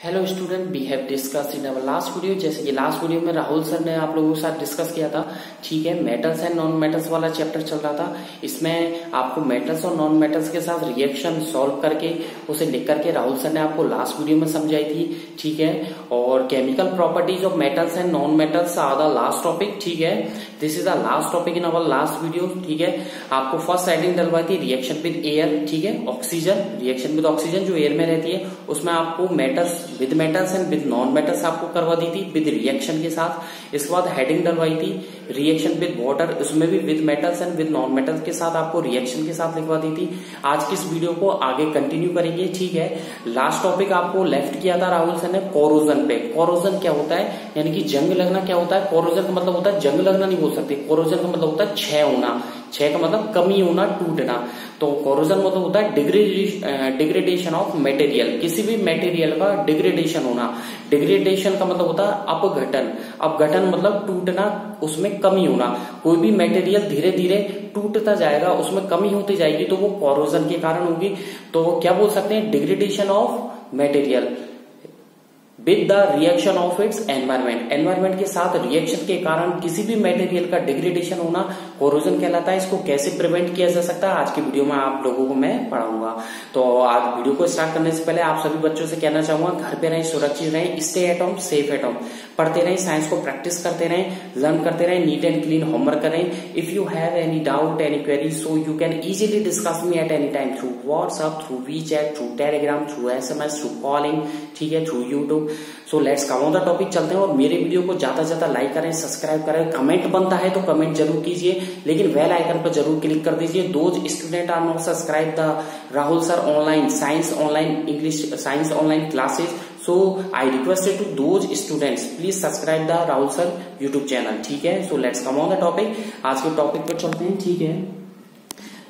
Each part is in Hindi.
Hello student, we have discuss in our last video. जैसे कि लास्ट वीडियो में राहुल सर ने आप लोगों के साथ डिस्कस किया था, ठीक है। मेटल्स एंड नॉन मेटल्स वाला चैप्टर चल रहा था। इसमें आपको मेटल्स और नॉन मेटल्स के साथ रिएक्शन सॉल्व करके उसे लिख करके राहुल सर ने आपको लास्ट वीडियो में समझाई थी, ठीक है। और chemical properties of metals and non metals are the last topic, ठीक है। This is the last topic in our last video, ठीक है। आपको फर्स्ट हेडिंग डलवाई थी रिएक्शन विद एयर, ठीक है। ऑक्सीजन, रिएक्शन विद ऑक्सीजन जो एयर में रहती है, उसमें आपको metals with metals and with non metals आपको करवा दी थी विद रिएक्शन के साथ। इसके बाद हेडिंग डलवाई थी रिएक्शन विद वाटर, उसमें भी with metals and with non metals के साथ आपको रिएक्शन के साथ लिखवा दी थी। आज की इस वीडियो को आगे कंटिन्यू करेंगे, ठीक है। लास्ट टॉपिक आपको लेफ्ट किया था राहुल सर ने कोरोजन पे। कोरोजन क्या होता है, यानी कि जंग लगना क्या होता है। कोरोजन का मतलब होता है, जंग लगना नहीं बोल सकते, कोरोजन का मतलब होता है क्षय होना। क्षय का मतलब कमी होना, टूटना। तो कोरोजन मतलब होता है डिग्रेडेशन ऑफ मटेरियल, किसी भी मटेरियल का डिग्रेडेशन होना। डिग्रेडेशन का मतलब होता है अपघटन। अपघटन मतलब टूटना, उसमें कमी होना। कोई भी मटेरियल धीरे धीरे टूटता जाएगा, उसमें कमी होती जाएगी, तो वो कोरोजन के कारण होगी। तो क्या बोल सकते हैं, degradation of material with the reaction of its environment. Environment के साथ रिएक्शन के कारण किसी भी मटेरियल का डिग्रेडेशन होना कोरोजन कहलाता है। इसको कैसे प्रिवेंट किया जा सकता है, आज की वीडियो में आप लोगों को मैं पढ़ाऊंगा। तो आज वीडियो को स्टार्ट करने से पहले आप सभी बच्चों से कहना चाहूंगा, घर पे रहें, सुरक्षित रहें, stay at home, safe at home. पढ़ते रहें, साइंस को प्रैक्टिस करते रहें, लर्न करते रहें, नीट एंड क्लीन होमवर्क करें। If you have any doubt, any query, so you can easily discuss me at any time through WhatsApp, through WeChat, through Telegram, through SMS, through calling, ठीक है, through YouTube. So let's come on the topic चलते हैं। और मेरे वीडियो को ज्यादा से ज्यादा लाइक करें, सब्सक्राइब करें, कमेंट बनता है तो कमेंट जरूर कीजिए, लेकिन बेल आइकन पर जरूर क्लिक कर दीजिए। Those student are not subscribe the Rahul sir online science online English science online classes, so I requested to those students please subscribe the Rahul sir YouTube channel, ठीक है। So let's come on the topic. आज के टॉपिक पर चलते हैं, ठीक है।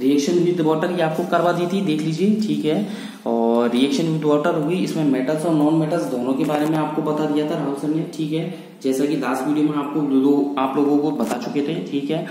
रिएक्शन विद वाटर ये आपको करवा दी थी, देख लीजिए, ठीक है। और रिएक्शन विद वाटर हुई, इसमें मेटल्स और नॉन मेटल्स दोनों के बारे में आपको बता दिया था राहुल सर ने, ठीक है। जैसा कि लास्ट वीडियो में आप लोगों को बता चुके थे, ठीक है।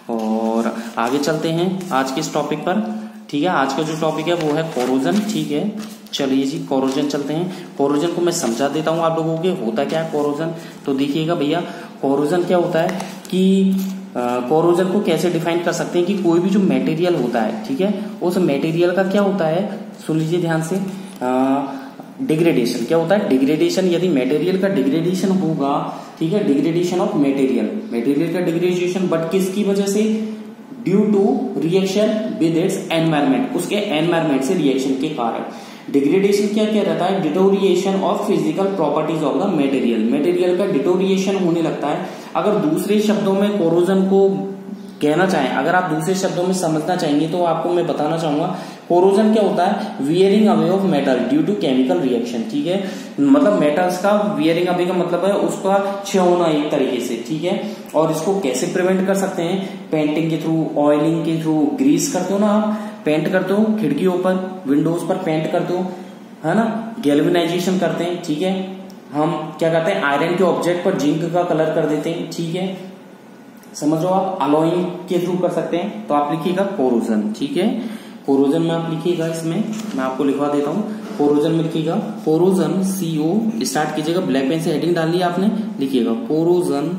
और आगे चलते हैं आज के इस टॉपिक पर, ठीक है। आज का जो टॉपिक है वो है कोरोजन, ठीक है। चलिए जी, कोरोजन चलते हैं। कोरोजन को मैं समझा देता हूँ आप लोगों के, होता क्या है कोरोजन। तो देखिएगा भैया, कोरोजन क्या होता है कि कोरोजन को कैसे डिफाइन कर सकते हैं कि कोई भी जो मटेरियल होता है, ठीक है, उस मटेरियल का क्या होता है, सुन लीजिए ध्यान से। डिग्रेडेशन क्या होता है, डिग्रेडेशन, यदि मटेरियल का डिग्रेडेशन होगा, ठीक है, डिग्रेडेशन ऑफ मटेरियल का डिग्रेडेशन, बट किसकी वजह से, due to reaction with its environment, उसके एनवायरमेंट से रिएक्शन के कारण। डिग्रेडेशन क्या क्या रहता है, deterioration of physical properties of the material का डिटोरिएशन होने लगता है। अगर दूसरे शब्दों में कोरोजन को कहना चाहें, अगर आप दूसरे शब्दों में समझना चाहेंगे तो आपको मैं बताना चाहूंगा, कोरोजन क्या होता है, wearing away of metal due to chemical reaction, ठीक है। मतलब मेटल्स का वियरिंग अवे का मतलब है उसका क्षय होना एक तरीके से, ठीक है। और इसको कैसे प्रिवेंट कर सकते हैं, पेंटिंग के थ्रू, ऑयलिंग के थ्रू, ग्रीस करते हो ना आप, पेंट करते हो खिड़कियों पर, विंडोज पर पेंट करते हो, है ना, गैल्वेनाइजेशन करते हैं, ठीक है। हम क्या करते हैं, आयरन के ऑब्जेक्ट पर जिंक का कलर कर देते हैं, ठीक है, समझो आप। अलॉइंग के थ्रू कर सकते हैं। तो आप लिखिएगा कोरोजन, ठीक है। कोरोजन में आप लिखिएगा, इसमें मैं आपको लिखवा देता हूँ। कोरोजन में लिखिएगा कोरोजन, CO स्टार्ट कीजिएगा, ब्लैक पेन से हेडिंग डाल ली आपने, लिखिएगा कोरोजन,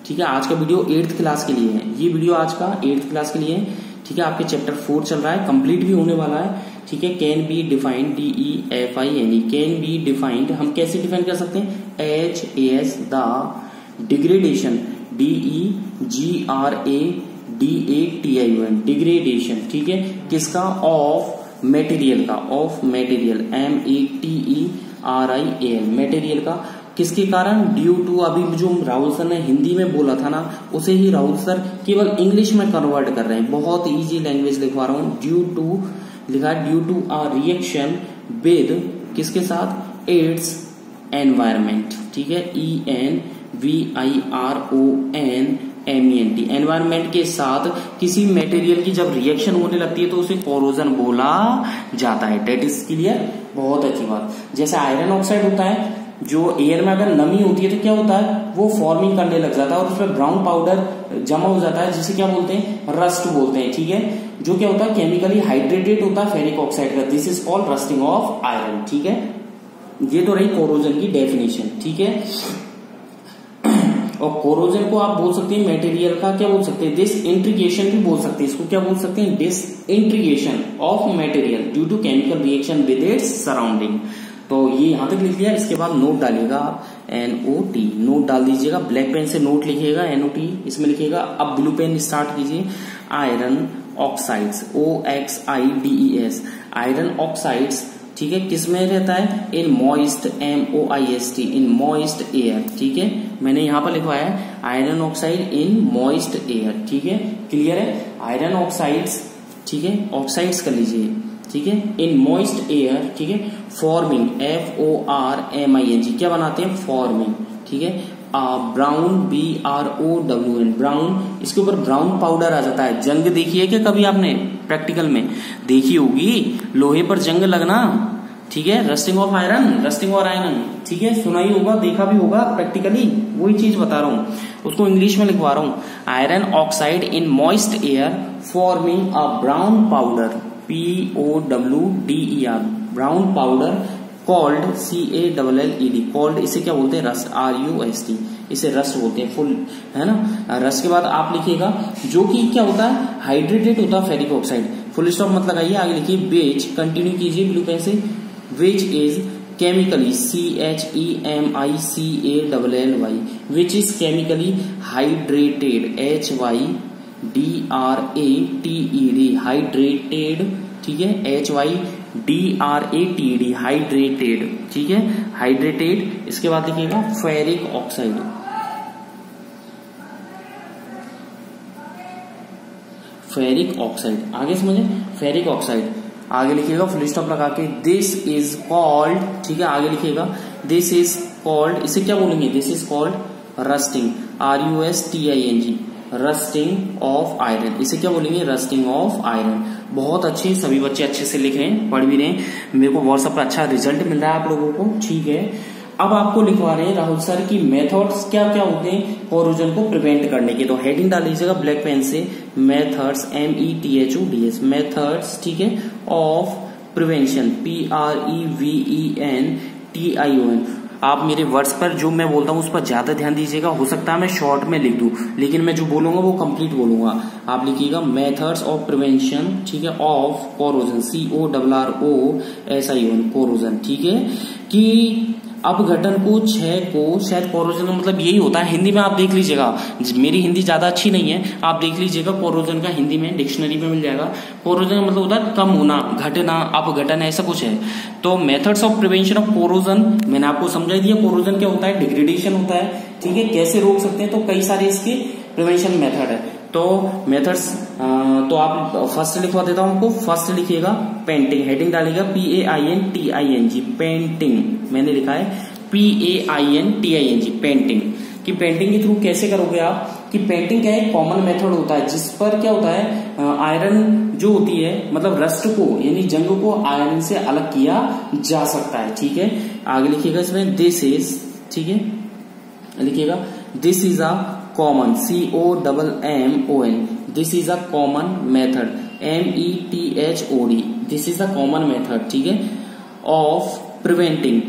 ठीक है। आज का वीडियो 8th क्लास के लिए है, ये वीडियो आज का 8th क्लास के लिए है, ठीक है। आपके चैप्टर 4 चल रहा है, कंप्लीट भी होने वाला है, ठीक है। Can be defined, DEFINE, can be defined, हम कैसे डिफाइन कर सकते हैं, HAS the degradation, DEGRADATION, degradation, ठीक है, किसका, ऑफ मटेरियल का, ऑफ मटेरियल, METERIAL, मटेरियल का, किसके कारण, ड्यू टू, अभी जो राहुल सर ने हिंदी में बोला था ना, उसे ही राहुल सर केवल इंग्लिश में कन्वर्ट कर रहे हैं, बहुत इजी लैंग्वेज लिखवा रहा हूं। ड्यू टू लिखा, due to a reaction with, किसके साथ, इट्स एनवायरमेंट, ठीक है, ENVIRONMENT, एनवायरमेंट के साथ किसी मटेरियल की जब रिएक्शन होने लगती है तो उसे कोरोजन बोला जाता है। डेट इज क्लियर, बहुत अच्छी बात। जैसे आयरन ऑक्साइड होता है, जो एयर में अगर नमी होती है तो क्या होता है, वो फॉर्मिंग करने लग जाता है और उसमें ब्राउन पाउडर जमा हो जाता है, जिसे क्या बोलते हैं, रस्ट बोलते हैं, ठीक है। जो क्या होता है, केमिकली हाइड्रेटेड होता है फेरिक ऑक्साइड का, this is called rusting of iron, ठीक है। ये तो रही कोरोजन की डेफिनेशन, ठीक है। और कोरोजन को आप बोल सकते हैं मटेरियल का क्या बोल सकते हैं, डिसइंटीग्रेशन भी बोल सकते हैं, इसको क्या बोल सकते हैं, disintegration of material due to chemical reaction with its surrounding. तो ये यहां तक लिख लिया। इसके बाद नोट डालिएगा आप, NOT नोट डाल दीजिएगा, ब्लैक पेन से नोट लिखिएगा NOT, इसमें लिखिएगा। अब ब्लू पेन स्टार्ट कीजिए। Iron oxides, OXIDES, iron oxides, ठीक है, किस में रहता है, in moist, MOIST, in moist air, ठीक है। मैंने यहां पर लिखवाया है iron oxide in moist air, ठीक है, क्लियर है। आयरन ऑक्साइड्स, ठीक है, ऑक्साइड्स कर लीजिए, ठीक है, इन मॉइस्ट एयर, ठीक है, फॉर्मिंग, FORMING, क्या बनाते हैं, फॉर्मिंग, ठीक है। ब्राउन, BROWN, ब्राउन, इसके ऊपर ब्राउन पाउडर आ जाता है। जंग देखी है क्या कभी आपने, प्रैक्टिकल में देखी होगी, लोहे पर जंग लगना, ठीक है, रस्टिंग ऑफ आयरन, रस्टिंग और आयरन, ठीक है, सुना ही होगा, देखा भी होगा प्रैक्टिकली, वही चीज बता रहा हूं, उसको इंग्लिश में लिखवा रहा हूं। Iron oxide in moist air forming a brown powder, POWDER, brown powder, called, CALLED, called, इसे क्या बोलते हैं, रस्ट, RUST, इसे रस्ट बोलते हैं, फुल, है ना। रस्ट के बाद आप लिखिएगा जो कि क्या होता है, हाइड्रेटेड होता है फेरिक ऑक्साइड, फुल स्टॉप मत लगाइए, आगे लिखिए बेच, कंटिन्यू कीजिए ब्लू पेन से, which is chemically, CHEMICALLY, which is chemically hydrated, HYDRATED, hydrated, ठीक है, HYDRATED, हाइड्रेटेड, ठीक है, हाइड्रेटेड। इसके बाद लिखिएगा फेरिक ऑक्साइड, फेरिक ऑक्साइड, आगे समझे, फेरिक ऑक्साइड, आगे लिखिएगा फुल स्टॉप लगा के, दिस इज कॉल्ड, ठीक है, आगे लिखिएगा दिस इज कॉल्ड, इसे क्या बोलेंगे, this is called rusting, RUSTING, rusting of iron, इसे क्या बोलेंगे, रस्टिंग ऑफ आयरन। बहुत अच्छे, सभी बच्चे अच्छे से लिख रहे हैं, पढ़ भी रहे हैं, मेरे को व्हाट्सएप पर अच्छा रिजल्ट मिल रहा है आप लोगों को, ठीक है। अब आपको लिखवा रहे हैं राहुल सर की मेथड्स क्या क्या होते हैं कोरोजन को प्रिवेंट करने के। तो हेडिंग डाल लीजिएगा ब्लैक पेन से, मेथड्स, METHODS, मेथड्स, ठीक है, ऑफ प्रिवेंशन, PREVENTION। आप मेरे वर्ड्स पर जो मैं बोलता हूँ उस पर ज्यादा ध्यान दीजिएगा, हो सकता है मैं शॉर्ट में लिख दूं, लेकिन मैं जो बोलूंगा वो कंप्लीट बोलूंगा। आप लिखिएगा मेथड्स ऑफ प्रिवेंशन, ठीक है, ऑफ कोरोजन, CORROSION, कोरोजन, ठीक है, कि अपघटन को, क्षय को, शायद कोरोजन का मतलब यही होता है, हिंदी में आप देख लीजिएगा, मेरी हिंदी ज्यादा अच्छी नहीं है, आप देख लीजिएगा कोरोजन का हिंदी में डिक्शनरी में मिल जाएगा। कोरोजन का मतलब होता है कम होना, घटना, अपघटन, ऐसा कुछ है। तो methods of prevention of corrosion मैंने आपको समझा दिया, कोरोजन क्या होता है, डिग्रेडेशन होता है, ठीक है, कैसे रोक सकते हैं, तो कई सारे इसके प्रिवेंशन मेथड है। तो मेथड्स, तो आप फर्स्ट लिखवा देता हूं आपको, फर्स्ट लिखिएगा पेंटिंग, हेडिंग डालिएगा PAINTING, पेंटिंग, मैंने लिखा है PAINTING, पेंटिंग, कि पेंटिंग के थ्रू कैसे करोगे आप, कि पेंटिंग क्या है, कॉमन मेथड होता है जिस पर क्या होता है, आयरन जो होती है, मतलब रस्ट को यानी जंग को आयरन से अलग किया जा सकता है, ठीक है। आगे लिखिएगा इसमें दिस इज, ठीक है, लिखिएगा this is a common, COMMON, this is a common method, METHOD, this is a common method, ठीक है, of preventing,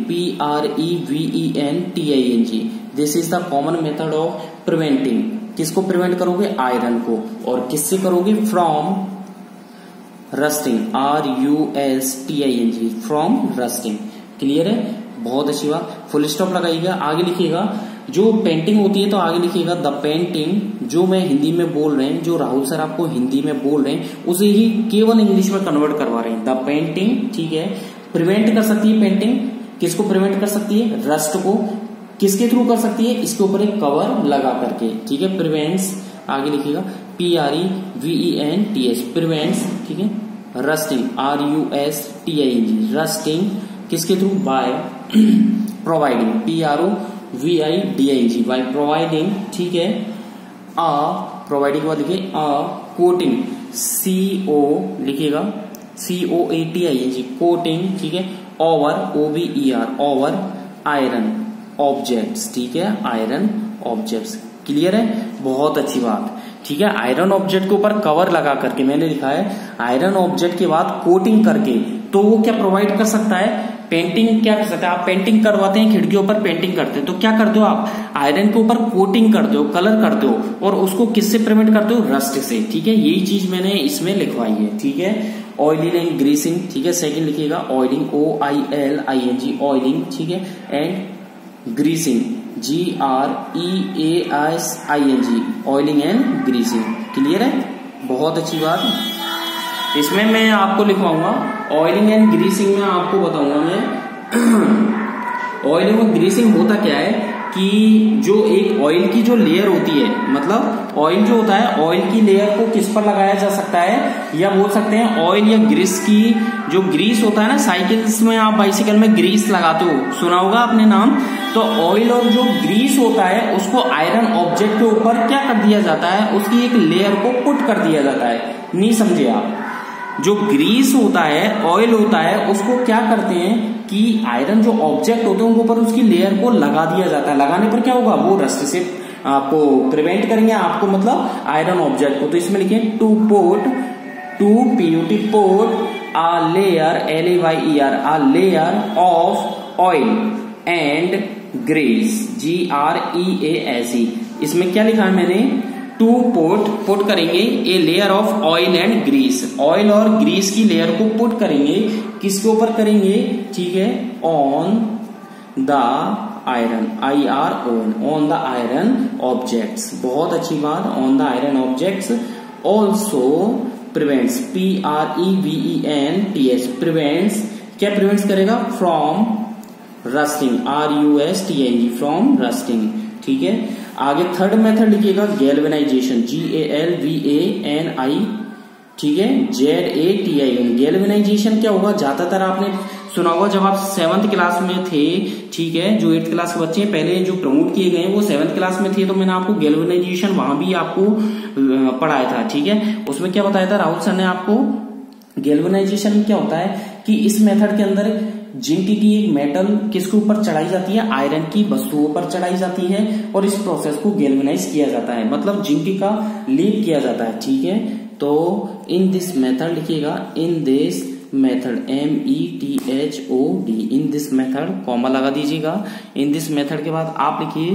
PREVENTING, this is the common method of preventing. किसको प्रिवेंट करोगे, आयरन को, और किससे करोगे, from rusting, RUSTING, from rusting, clear है, बहुत अच्छी बात। फुल स्टॉप लगाइएगा, आगे लिखिएगा जो पेंटिंग होती है, तो आगे लिखिएगा द पेंटिंग, जो मैं हिंदी में बोल रहे हैं, जो राहुल सर आपको हिंदी में बोल रहे हैं उसे ही केवल इंग्लिश में कन्वर्ट करवा रहे हैं, द पेंटिंग, ठीक है, प्रिवेंट कर सकती है पेंटिंग, किसको प्रिवेंट कर सकती है, रस्ट को, किसके थ्रू कर सकती है, इसके ऊपर एक कवर लगा करके, ठीक है, प्रिवेंट्स, आगे लिखिएगा PREVENTS, प्रिवेंट्स, ठीक है, रस्टिंग, RUSTING, रस्टिंग, किसके through, by providing, PROVIDING, by providing, ठीक है, प्रोवाइडिंग के बाद लिखिए कोटिंग, CO लिखिएगा COATING, कोटिंग, ठीक है, over, OVER, over iron objects, ठीक है, आयरन ऑब्जेक्ट्स, क्लियर है, बहुत अच्छी बात, ठीक है। आयरन ऑब्जेक्ट के ऊपर कवर लगा करके मैंने लिखा है, आयरन ऑब्जेक्ट के बाद कोटिंग करके, तो वो क्या प्रोवाइड कर सकता है, पेंटिंग क्या कर सकते हैं आप, पेंटिंग करवाते हैं, खिड़कियों पर पेंटिंग करते हैं, तो क्या करते हो आप, आयरन के ऊपर कोटिंग करते हो, कलर करते हो, और उसको किससे प्रिवेंट करते हो, रस्ट से। ठीक है, यही चीज मैंने इसमें लिखवाई है। ठीक है, ऑयलिंग एंड ग्रीसिंग। ठीक है, सेकंड लिखिएगा ऑयलिंग, OILING ऑयलिंग। ठीक है, and greasing GREASING oiling and greasing. Clear है, बहुत अच्छी बात। इसमें मैं आपको लिखवाऊंगा ऑयलिंग एंड ग्रीसिंग में आपको बताऊंगा मैं ऑयलिंग और ग्रीसिंग होता क्या है कि जो एक ऑयल की जो लेयर होती है, मतलब ऑयल जो होता है, ऑयल की लेयर को किस पर लगाया जा सकता है, या बोल सकते हैं ऑयल या ग्रीस की जो ग्रीस होता है ना, साइकिल्स में आप बाइसिकल में ग्रीस लगाते हो, सुना होगा आपने नाम। तो ऑयल और जो ग्रीस होता है उसको आयरन ऑब्जेक्ट के ऊपर क्या कर दिया जाता है, उसकी एक लेयर को पुट कर दिया जाता है। नहीं समझे आप, जो ग्रीस होता है, ऑयल होता है, उसको क्या करते हैं कि आयरन जो ऑब्जेक्ट होते हैं उनके ऊपर उसकी लेयर को लगा दिया जाता है। लगाने पर क्या होगा, वो रस्ट से आपको प्रिवेंट करेंगे आपको, मतलब आयरन ऑब्जेक्ट को। तो इसमें लिखिए to put a layer LAYER a layer of oil and grease GREASE। इसमें क्या लिखा है मैंने, टू पुट करेंगे a layer of oil and grease, oil और ग्रीस की लेयर को पुट करेंगे, किसके ऊपर करेंगे, ठीक है, on the iron IRON on the iron objects. बहुत अच्छी बात, on the iron objects. Also prevents PREVENTS prevents, क्या प्रिवेंट्स करेगा, from rusting RUSTING from rusting. ठीक है, आगे थर्ड मेथड लिखिएगा गैल्वेनाइजेशन GALVANI, ठीक है, ZATION। गैल्वेनाइजेशन क्या होगा, ज्यादातर आपने सुना होगा जब आप 7th क्लास में थे। ठीक है, जो 8th क्लास के बच्चे पहले जो प्रमोट किए गए वो 7th क्लास में थे, तो मैंने आपको गैल्वेनाइजेशन वहां भी आपको पढ़ाया था। ठीक है, उसमें क्या बताया था राहुल सर ने आपको, गैल्वेनाइजेशन में क्या होता है कि इस मेथड के अंदर जिंक की एक मेटल किसके ऊपर चढ़ाई जाती है, आयरन की वस्तुओं पर चढ़ाई जाती है, और इस प्रोसेस को गैल्वेनाइज किया जाता है, मतलब जिंक का लेप किया जाता है। ठीक है, तो इन दिस मेथड लिखिएगा, in this method METHOD, in this method, comma लगा दीजिएगा। इन दिस मेथड के बाद आप लिखिए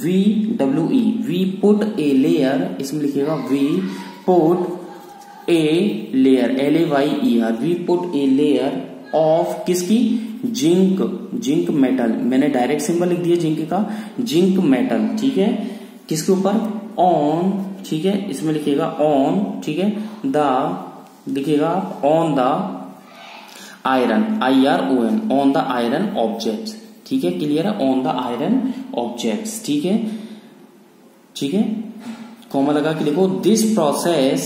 VWE we put a layer, इसमें लिखिएगा we put a layer LAYER we put a layer of किसकी, जिंक मेटल। मैंने डायरेक्ट सिंबल लिख दिया जिंक का, जिंक मेटल। ठीक है, किसके ऊपर, ऑन। ठीक है, इसमें लिखिएगा ऑन, ठीक है, द लिखिएगा on the iron IRON on the iron objects. ठीक है, क्लियर है, ऑन द आयरन ऑब्जेक्ट्स। ठीक है, ठीक है, कॉमा लगा के लिखो दिस प्रोसेस,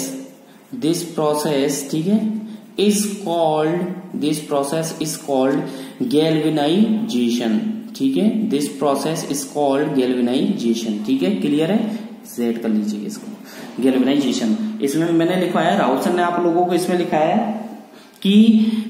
ठीक है, this process is called galvanisation. ठीक है, this process is called galvanisation. ठीक है, क्लियर है, सेट कर लीजिए इसको, गैल्वेनाइजेशन। इसमें मैंने लिखवाया, राहुल सर ने आप लोगों को इसमें लिखाया है कि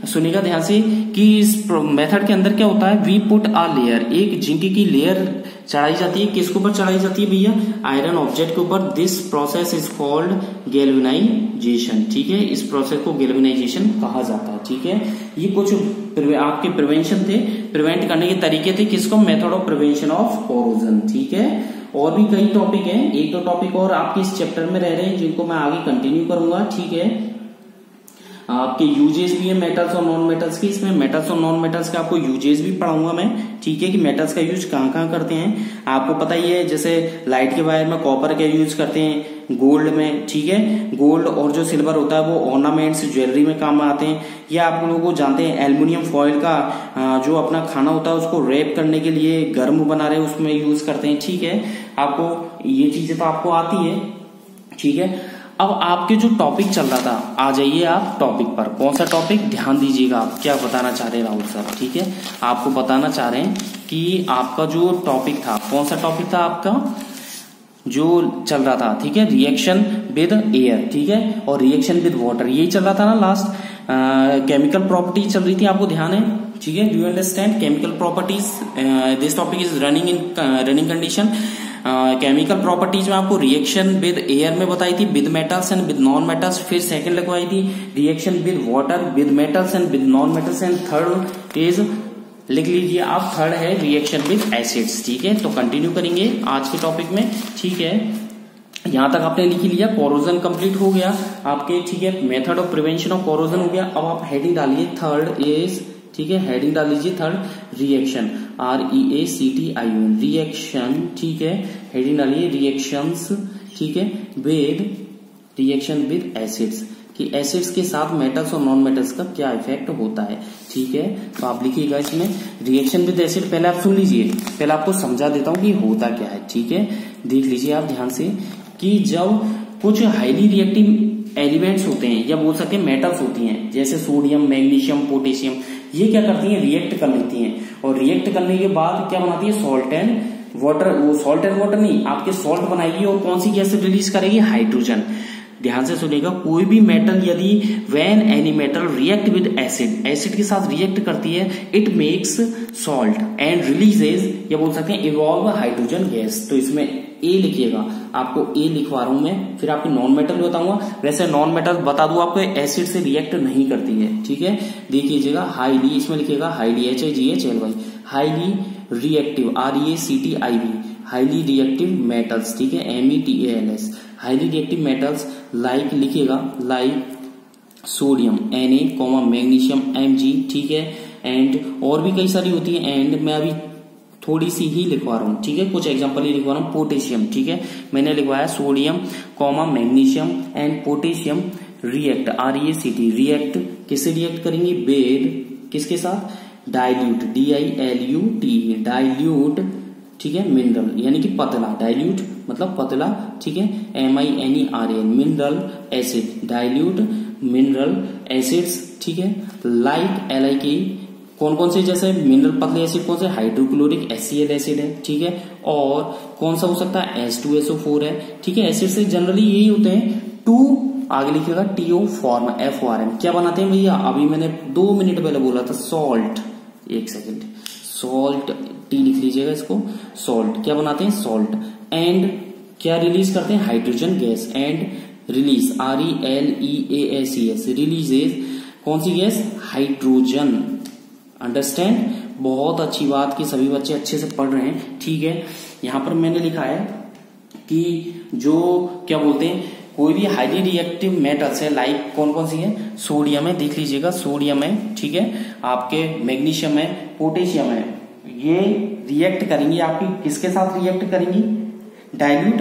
सुनिएगा ध्यान से कि इस मेथड के अंदर क्या होता है, वी पुट आ लेयर, एक जिंक की लेयर चढ़ाई जाती है, किसके ऊपर चढ़ाई जाती है भैया, आयरन ऑब्जेक्ट के ऊपर। This process is called galvanisation. ठीक है, इस प्रोसेस को गैल्वेनाइजेशन कहा जाता है। ठीक है, ये कुछ आपके प्रिवेंशन थे, प्रिवेंट करने के तरीके थे, किसको, method of prevention of corrosion. ठीक है, और भी कई टॉपिक हैं, एक दो टॉपिक और आपके इस चैप्टर में रह रहे हैं जिनको मैं आगे कंटिन्यू करूंगा। ठीक है, आपके यूजेस भी है मेटल्स और नॉन मेटल्स की, इसमें मेटल्स और नॉन मेटल्स का आपको यूजेस भी पढ़ाऊंगा मैं। ठीक है, कि मेटल्स का यूज कहाँ कहाँ करते हैं आपको पता ही है, जैसे लाइट के वायर में कॉपर का यूज करते हैं, गोल्ड में। ठीक है, गोल्ड और जो सिल्वर होता है वो ऑर्नामेंट्स ज्वेलरी में काम आते हैं। या आप लोगों को जानते हैं एल्युमिनियम फॉइल का जो अपना खाना होता है उसको रैप करने के लिए गर्म बना रहे उसमें यूज करते हैं। ठीक है, आपको ये चीजें तो आपको आती है। ठीक है, अब आपके जो टॉपिक चल रहा था, आ जाइए आप टॉपिक पर। कौन सा टॉपिक, ध्यान दीजिएगा आप क्या बताना चाह रहे हैं राहुल सर। ठीक है, आपको बताना चाह रहे हैं कि आपका जो टॉपिक था, कौन सा टॉपिक था आपका जो चल रहा था। ठीक है, रिएक्शन विद एयर। ठीक है, और रिएक्शन विद वाटर, यही चल रहा था ना लास्ट। केमिकल प्रॉपर्टीज चल रही थी, आपको ध्यान है। ठीक है, do you understand chemical properties, this topic is running condition. Chemical properties में आपको रिएक्शन विद एयर में बताई थी, with metals and with non metals. फिर सेकंड लगवाई थी reaction with water, with metals and with non metals. And third is लिख लीजिए आप। थर्ड है रिएक्शन विद एसिड्स। ठीक है, तो कंटिन्यू करेंगे आज के टॉपिक में। ठीक है, यहां तक आपने लिख लिया, कोरोजन कंप्लीट हो गया आपके। ठीक है, method of prevention of corrosion हो गया। अब आप हेडिंग डालिए, थर्ड इज, ठीक है, हेडिंग डाल लीजिए थर्ड रिएक्शन, REACTION रिएक्शन। ठीक है, हेडिंग डालिए रिएक्शंस। ठीक है, रिएक्शन विद एसिड्स, कि एसिड्स के साथ मेटल्स और नॉन मेटल्स का क्या इफेक्ट होता है। ठीक है, तो आप लिखिएगा इसमें रिएक्शन विद एसिड। पहले आप सुन लीजिए, पहले आपको समझा देता हूं कि होता क्या है। ठीक है, देख लीजिए आप ध्यान से कि जब कुछ हाईली रिएक्टिव एलिमेंट्स होते हैं या बोल सकते हैं मेटल्स होती हैं, जैसे सोडियम, मैग्नीशियम, पोटेशियम, ये क्या करती हैं, रिएक्ट कर लेती हैं, और रिएक्ट करने के बाद क्या बनाती है, सॉल्ट एंड वाटर। वो सॉल्ट एंड वाटर नहीं, आपके सॉल्ट बनाएगी और कौन सी गैस रिलीज करेगी, हाइड्रोजन। ध्यान से सुनिएगा, कोई भी मेटल यदि when any metal react with acid, acid के साथ रिएक्ट करती है, it makes salt and releases, या बोल सकते हैं इवॉल्व हाइड्रोजन गैस। तो इसमें ए लिखिएगा, आपको ए लिखवा रहा हूं मैं, फिर आपकी नॉन मेटल बताऊंगा। वैसे नॉन मेटल बता दूं आपको, एसिड से रिएक्ट नहीं करती है। ठीक है, देख लीजिएगा हाईली, इसमें लिखिएगा highly, HIGHLY, highly reactive, REACTIV, highly reactive metals. ठीक है, METALS, highly reactive metals like, लिखिएगा like sodium Na, magnesium Mg। ठीक है, एंड और भी कई सारी होती है, एंड मैं अभी थोड़ी सी ही लिखवा रहा हूँ। ठीक है, कुछ एग्जांपल ही लिखवा रहा हूँ। पोटेशियम, ठीक है, मैंने लिखवाया sodium, magnesium and potassium react, REACT, react किससे रिएक्ट करेंगी, विद किसके साथ, डाइल्यूट, DILUT, डाइल्यूट। ठीक है, मिनरल यानी कि पतला, डाइल्यूट मतलब पतला। ठीक है, MINERAL, mineral acid, dilute mineral acids. ठीक है, लाइक LIK, कौन कौन से, जैसे मिनरल पतले एसिड कौन से, हाइड्रोक्लोरिक HCl एसिड है। ठीक है, और कौन सा हो सकता है, H2SO4 है। ठीक है, एसिड से जनरली यही होते हैं, आगे लिखिएगा TO फॉर्म, FORM क्या बनाते हैं भैया, अभी मैंने 2 मिनट पहले बोला था, सॉल्ट। एक सेकेंड, सॉल्ट, टी लिख लीजिएगा इसको, सॉल्ट क्या बनाते हैं, सॉल्ट। एंड क्या रिलीज करते हैं, hydrogen gas. And release, RELEASES, releases कौन सी गैस, हाइड्रोजन। अंडरस्टैंड, बहुत अच्छी बात कि सभी बच्चे अच्छे से पढ़ रहे हैं। ठीक है, यहां पर मैंने लिखा है कि जो क्या बोलते हैं, कोई भी हाईली रिएक्टिव मेटल्स है, लाइक कौन कौन सी है, सोडियम है, देख लीजिएगा सोडियम है। ठीक है, आपके मैग्नीशियम है, पोटेशियम है, ये रिएक्ट करेंगी आपकी किसके साथ रिएक्ट करेंगी, डाइल्यूट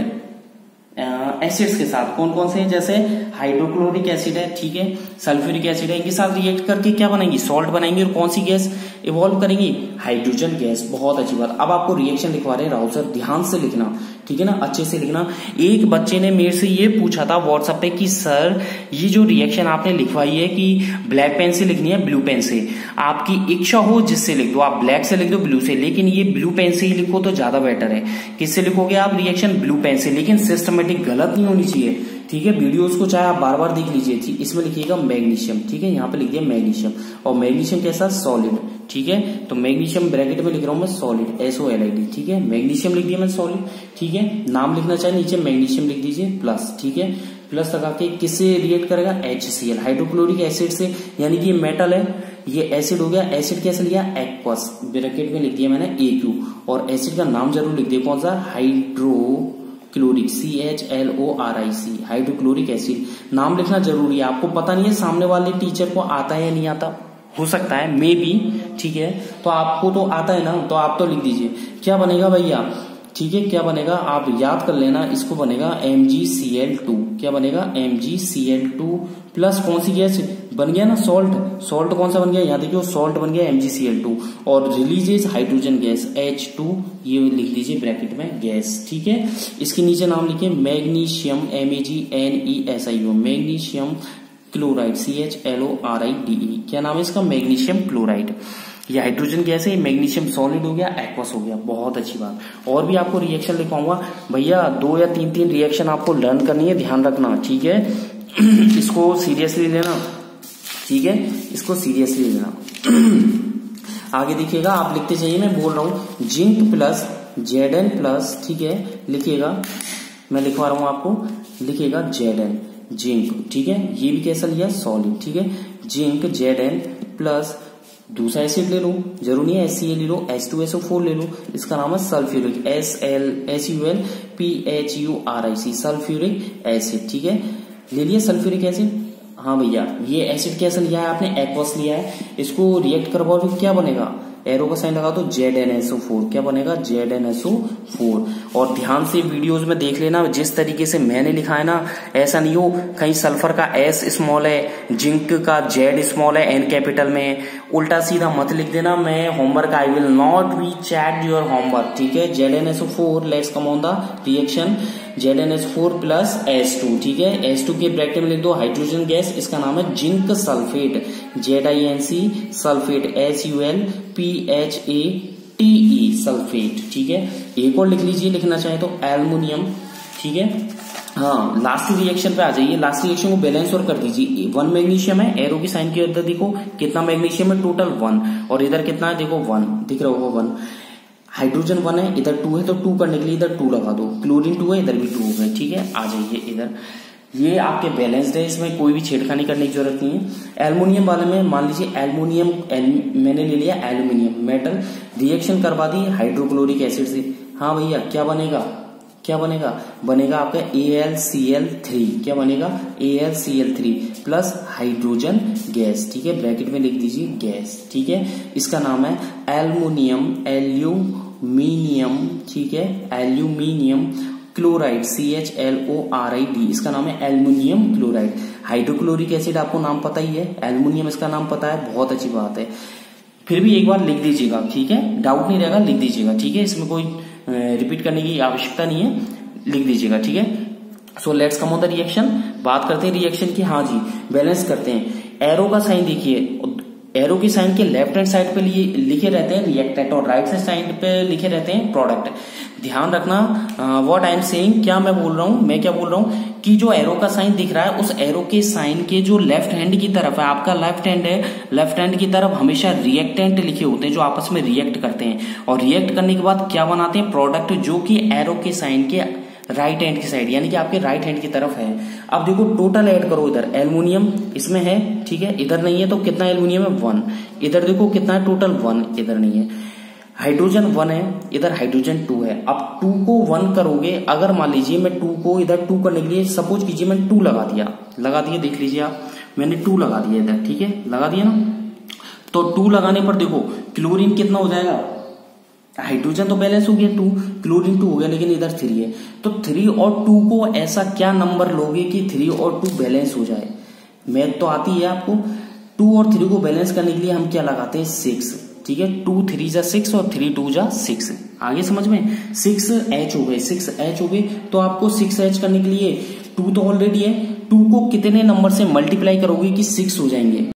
एसिड्स के साथ। कौन कौन से हैं, जैसे हाइड्रोक्लोरिक एसिड है, ठीक है, सल्फ्यूरिक एसिड है, इनके साथ रिएक्ट करके क्या बनाएंगी, सॉल्ट बनाएंगी। और कौन सी गैस इवॉल्व करेंगी, हाइड्रोजन गैस। बहुत अच्छी बात। अब आपको रिएक्शन लिखवा रहे हैं राहुल सर, ध्यान से लिखना, ठीक है ना, अच्छे से लिखना। एक बच्चे ने मेरे से ये पूछा था व्हाट्सएप पे कि सर ये जो रिएक्शन आपने लिखवाई है कि ब्लैक पेन से लिखनी है ब्लू पेन से, आपकी इच्छा हो जिससे लिख दो, आप ब्लैक से लिख दो, ब्लू से, लेकिन ये ब्लू पेन से ही लिखो तो ज्यादा बेटर है। किससे लिखोगे आप रिएक्शन, ब्लू पेन से, लेकिन सिस्टमेटिक गलत नहीं होनी चाहिए। ठीक है, वीडियोस को चाहे आप बार बार देख लीजिए। इसमें लिखिएगा मैग्नीशियम, ठीक है, यहाँ पे लिख दिया मैग्नीशियम, और मैग्नीशियम कैसा, सॉलिड। ठीक है, तो मैग्नीशियम ब्रैकेट में लिख रहा हूं मैं सॉलिड, SOLID। ठीक है, मैग्नीशियम लिख दिया मैं सॉलिड। ठीक है, नाम लिखना चाहे नीचे मैग्नीशियम लिख दीजिए प्लस। ठीक है, प्लस लगा के किससे रिएक्ट करेगा, HCl, हाइड्रोक्लोरिक एसिड से, यानी कि ये मेटल है, ये एसिड हो गया। एसिड कैसे लिया, एक्वस, ब्रैकेट में लिख दिया मैंने AQ, और एसिड का नाम जरूर लिख दिया, कौन सा, हाइड्रोक्लोरिक, CHLORIC, हाइड्रोक्लोरिक एसिड। नाम लिखना जरूरी है। आपको पता नहीं है सामने वाले टीचर को आता है या नहीं आता, हो सकता है मे बी। ठीक है, तो आपको तो आता है ना, तो आप तो लिख दीजिए। क्या बनेगा भैया, ठीक है, क्या बनेगा आप याद कर लेना, इसको बनेगा MgCl2। क्या बनेगा, MgCl2 प्लस कौन सी गैस बन गया ना, सॉल्ट। सॉल्ट कौन सा बन गया, यहाँ देखिए सॉल्ट बन गया MgCl2, और रिलीजेस हाइड्रोजन गैस H2, ये लिख दीजिए ब्रैकेट में गैस। ठीक है, इसके नीचे नाम लिखिए magnesium, MAGNESIO, magnesium chloride, CHLORIDE। क्या नाम है इसका, मैग्नीशियम क्लोराइड। ये हाइड्रोजन गैस है, मैग्नीशियम सॉलिड हो गया, एक्वस हो गया। बहुत अच्छी बात। और भी आपको रिएक्शन लिखवाऊंगा भैया, 2 या 3 रिएक्शन आपको लर्न करनी है, ध्यान रखना। ठीक है, इसको सीरियसली लेना। ठीक है, इसको सीरियसली लेना। आगे देखिएगा, आप लिखते जाइए, मैं बोल रहा हूं जिंक प्लस Zn प्लस, ठीक है, लिखिएगा, मैं लिखवा रहा हूं आपको, लिखिएगा Zn, जिंक। ठीक है, ये भी कैसा लिया, सॉलिड। ठीक है, जिंक Zn प्लस दूसरा एसिड ले लो, जरूरी है HCl ले लो, H2SO4 ले लो, इसका नाम है सल्फ्यूरिक, SULPHURIC, सल्फ्यूरिक एसिड। ठीक है, ले लिया सल्फ्यूरिक एसिड। हाँ भैया, ये एसिड कैसे लिया है आपने? एक्वस लिया है। इसको रिएक्ट करवाओ, क्या बनेगा? एरो का साइन लगा दो, ZnSO4। क्या बनेगा? ZnSO4। और ध्यान से वीडियोस में देख लेना, जिस तरीके से मैंने लिखा है ना, ऐसा नहीं हो कहीं सल्फर का S स्मॉल है, जिंक का Z स्मॉल है, N कैपिटल में, उल्टा सीधा मत लिख देना। मैं homework, I will not be chat your homework. ठीक है, ZnSO4, let's come on the reaction, ZnSO4 plus H2। ठीक है, H2 के ब्रैकेट में लिख दो हाइड्रोजन गैस, इसका नाम है zinc sulphate, ZINC sulphate, SULPHATE sulphate. ठीक है, एक और लिख लीजिए, लिखना चाहे तो एल्युमिनियम। ठीक है, हाँ, लास्ट रिएक्शन पे आ जाइए। लास्ट रिएक्शन को बैलेंस और कर दीजिए। 1 मैग्नीशियम है, एरो की साइन के इधर देखो कितना मैग्नीशियम है, टोटल 1, और इधर कितना है देखो 1, दिख रहा होगा 1। हाइड्रोजन 1 है, इधर 2 है, तो 2 करने के लिए इधर 2 लगा दो। क्लोरीन 2 है, इधर भी 2 है। ठीक है, आ जाइए इधर, ये आपके बैलेंस्ड है, इसमें कोई भी छेड़खानी करने की जरूरत नहीं है। एल्युमिनियम वाले में मान लीजिए एल्युमिनियम, मैंने ले लिया एल्युमिनियम मेटल, रिएक्शन करवा दी हाइड्रोक्लोरिक एसिड से। हाँ भैया, क्या बनेगा? क्या बनेगा? बनेगा आपका AlCl3। क्या बनेगा? AlCl3 plus hydrogen gas. ठीक है, ब्रैकेट में लिख दीजिए गैस। ठीक है, इसका नाम है एल्यूमिनियम। ठीक है, एल्यूमिनियम क्लोराइड, CHLORID, इसका नाम है एल्युमिनियम क्लोराइड। हाइड्रोक्लोरिक एसिड आपको नाम पता ही है, एल्युमिनियम इसका नाम पता है, बहुत अच्छी बात है। फिर भी एक बार लिख दीजिएगा, ठीक है, डाउट नहीं रहेगा, लिख दीजिएगा। ठीक है, इसमें कोई रिपीट करने की आवश्यकता नहीं है, लिख दीजिएगा। ठीक है, so let's come on the reaction. बात करते हैं रिएक्शन की। हाँ जी, बैलेंस करते हैं। एरो का साइन देखिए, एरो की साइन के लेफ्ट हैंड साइड पे लिखे रहते हैं रिएक्टेंट और राइट साइड पे लिखे रहते हैं प्रोडक्ट। ध्यान रखना व्हाट आई एम सेइंग, क्या मैं बोल रहा हूं, मैं क्या बोल रहा हूं कि जो एरो का साइन दिख रहा है, उस एरो के साइन के जो लेफ्ट हैंड की तरफ है, आपका लेफ्ट हैंड है, लेफ्ट हैंड की तरफ हमेशा रिएक्टेंट लिखे होते हैं जो आपस में रिएक्ट करते हैं, और रिएक्ट करने के बाद क्या बनाते हैं? प्रोडक्ट, जो कि एरो के साइन के राइट हैंड की साइड, यानी कि आपके राइट हैंड की तरफ है। अब देखो टोटल ऐड करो, इधर एल्युमिनियम इसमें है, ठीक है, इधर नहीं है, तो कितना एल्युमिनियम है? 1। इधर देखो कितना है टोटल? 1, इधर नहीं है। हाइड्रोजन 1 है, इधर हाइड्रोजन 2 है। अब 2 को 1 करोगे, अगर मान लीजिए मैं 2 को इधर 2 करने के लिए, सपोज कीजिए मैं 2 लगा दिया, देख लीजिए आप, मैंने 2 लगा दिया इधर। ठीक है, लगा दिया ना, तो 2 लगाने पर देखो क्लोरीन कितना हो जाएगा? हाइड्रोजन तो बैलेंस हो गया 2, क्लोरीन 2 हो गया, लेकिन इधर 3 है, तो 3 और 2 को ऐसा क्या नंबर लोगे कि 3 और 2 बैलेंस हो जाए? मैथ तो आती है आपको। 2 और 3 को बैलेंस करने के लिए हम क्या लगाते हैं? 6। ठीक है, 2 3 जा 6 और 3 2 जा 6। आगे समझ में? 6H हो गए, 6H हो गए, तो आपको 6H करने के लिए 2 तो ऑलरेडी है, 2 को कितने नंबर से मल्टीप्लाई करोगे कि 6 हो जाएंगे?